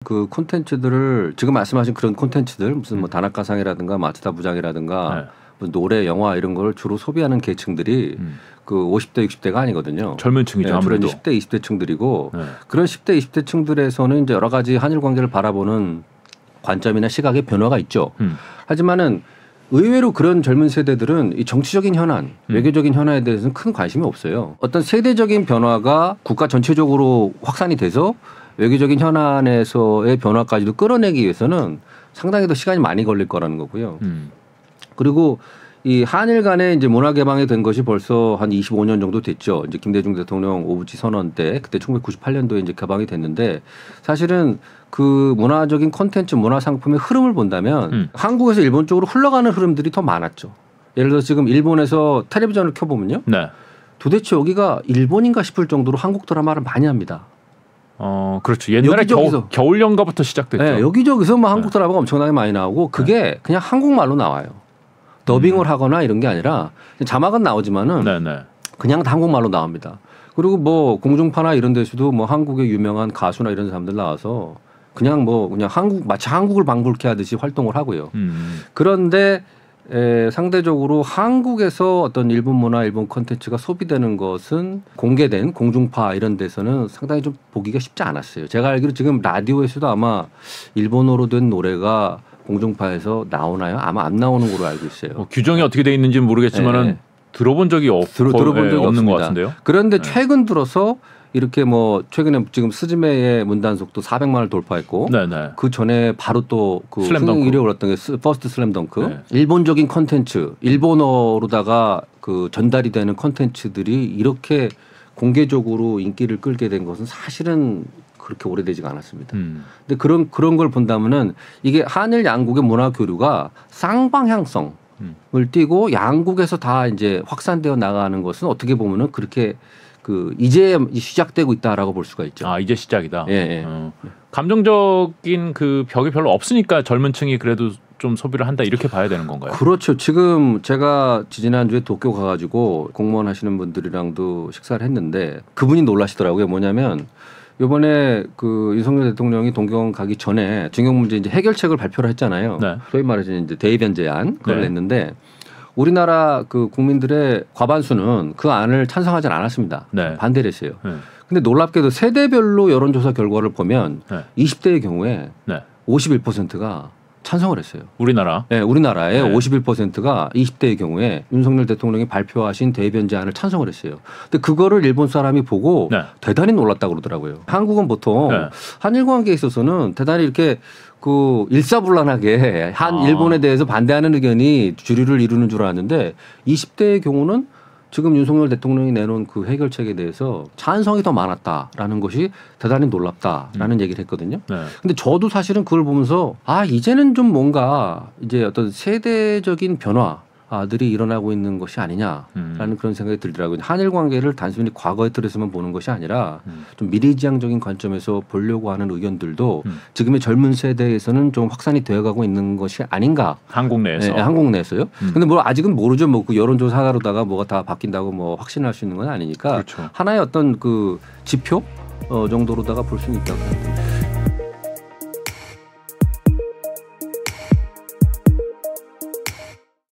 그 콘텐츠들을 지금 말씀하신 그런 콘텐츠들 무슨 뭐 다나카상이라든가 마츠다 부장이라든가 네. 뭐 노래, 영화 이런 걸 주로 소비하는 계층들이 그 50대, 60대가 아니거든요. 젊은 층이죠. 네, 아무래도. 10대, 20대 층들이고 네. 그런 10대, 20대 층들에서는 이제 여러 가지 한일 관계를 바라보는 관점이나 시각의 변화가 있죠. 하지만은 의외로 그런 젊은 세대들은 이 정치적인 현안, 외교적인 현안에 대해서는 큰 관심이 없어요. 어떤 세대적인 변화가 국가 전체적으로 확산이 돼서 외교적인 현안에서의 변화까지도 끌어내기 위해서는 상당히 더 시간이 많이 걸릴 거라는 거고요. 그리고 이 한일 간의 이제 문화 개방이 된 것이 벌써 한 25년 정도 됐죠. 이제 김대중 대통령 오부지 선언 때 그때 1998년도에 이제 개방이 됐는데 사실은 그 문화적인 콘텐츠, 문화 상품의 흐름을 본다면 한국에서 일본 쪽으로 흘러가는 흐름들이 더 많았죠. 예를 들어서 지금 일본에서 텔레비전을 켜보면요. 네. 도대체 여기가 일본인가 싶을 정도로 한국 드라마를 많이 합니다. 그렇죠. 옛날에 겨울 연가부터 시작됐죠. 네, 여기저기서 뭐 한국 드라마가 엄청나게 많이 나오고 그게 그냥 한국말로 나와요. 더빙을 하거나 이런 게 아니라 자막은 나오지만은 그냥 다 한국말로 나옵니다. 그리고 뭐 공중파나 이런 데서도 뭐 한국의 유명한 가수나 이런 사람들 나와서 그냥 마치 한국을 방불케 하듯이 활동을 하고요. 그런데 상대적으로 한국에서 어떤 일본 문화, 일본 콘텐츠가 소비되는 것은 공개된 공중파 이런 데서는 상당히 좀 보기가 쉽지 않았어요. 제가 알기로 지금 라디오에서도 아마 일본어로 된 노래가 공중파에서 나오나요? 아마 안 나오는 걸로 알고 있어요. 규정이 어떻게 돼 있는지는 모르겠지만은 들어본 적이 없는 없습니다. 것 같은데요. 그런데 최근 들어서 이렇게 뭐 최근에 지금 스즈메의 문단속도 400만을 돌파했고 그 전에 바로 또 그 승행 1위에 올랐던 게 퍼스트 슬램덩크. 일본적인 콘텐츠, 일본어로다가 그 전달이 되는 콘텐츠들이 이렇게 공개적으로 인기를 끌게 된 것은 사실은 그렇게 오래되지가 않았습니다. 근데 그런 걸 본다면은 이게 한일 양국의 문화 교류가 쌍방향성을 띠고 양국에서 다 이제 확산되어 나가는 것은 어떻게 보면은 그렇게 그 이제 시작되고 있다라고 볼 수가 있죠. 이제 시작이다. 예. 감정적인 그 벽이 별로 없으니까 젊은층이 그래도 좀 소비를 한다 이렇게 봐야 되는 건가요? 그렇죠. 지금 제가 지난주에 도쿄 가가지고 공무원 하시는 분들이랑도 식사를 했는데 그분이 놀라시더라고요. 뭐냐면 이번에 그 윤석열 대통령이 동경 가기 전에 징용 문제 이제 해결책을 발표를 했잖아요. 소위 말해서 이제 대의변제안 그걸 냈는데 우리나라 그 국민들의 과반수는 그 안을 찬성하지 않았습니다. 반대를 했어요. 근데 놀랍게도 세대별로 여론조사 결과를 보면 20대의 경우에 51%가 찬성을 했어요. 우리나라? 네, 우리나라의 51%가 20대의 경우에 윤석열 대통령이 발표하신 대변제안을 찬성을 했어요. 근데 그거를 일본 사람이 보고 대단히 놀랐다고 그러더라고요. 한국은 보통 한일 관계에 있어서는 대단히 이렇게 그 일사불란하게 일본에 대해서 반대하는 의견이 주류를 이루는 줄 알았는데 20대의 경우는 지금 윤석열 대통령이 내놓은 그 해결책에 대해서 찬성이 더 많았다라는 것이 대단히 놀랍다라는 얘기를 했거든요. 근데 저도 사실은 그걸 보면서 이제는 좀 뭔가 이제 어떤 세대적인 변화들이 일어나고 있는 것이 아니냐라는 그런 생각이 들더라고요. 한일 관계를 단순히 과거의 틀에서만 보는 것이 아니라 좀 미래지향적인 관점에서 보려고 하는 의견들도 지금의 젊은 세대에서는 좀 확산이 되어가고 있는 것이 아닌가. 한국 내에서. 네, 한국 내에서요. 근데 뭐 아직은 모르죠. 뭐 그 여론조사 하나로다가 뭐가 다 바뀐다고 뭐 확신할 수 있는 건 아니니까. 하나의 어떤 그 지표 정도로다가 볼 수는 있다고 생각합니다.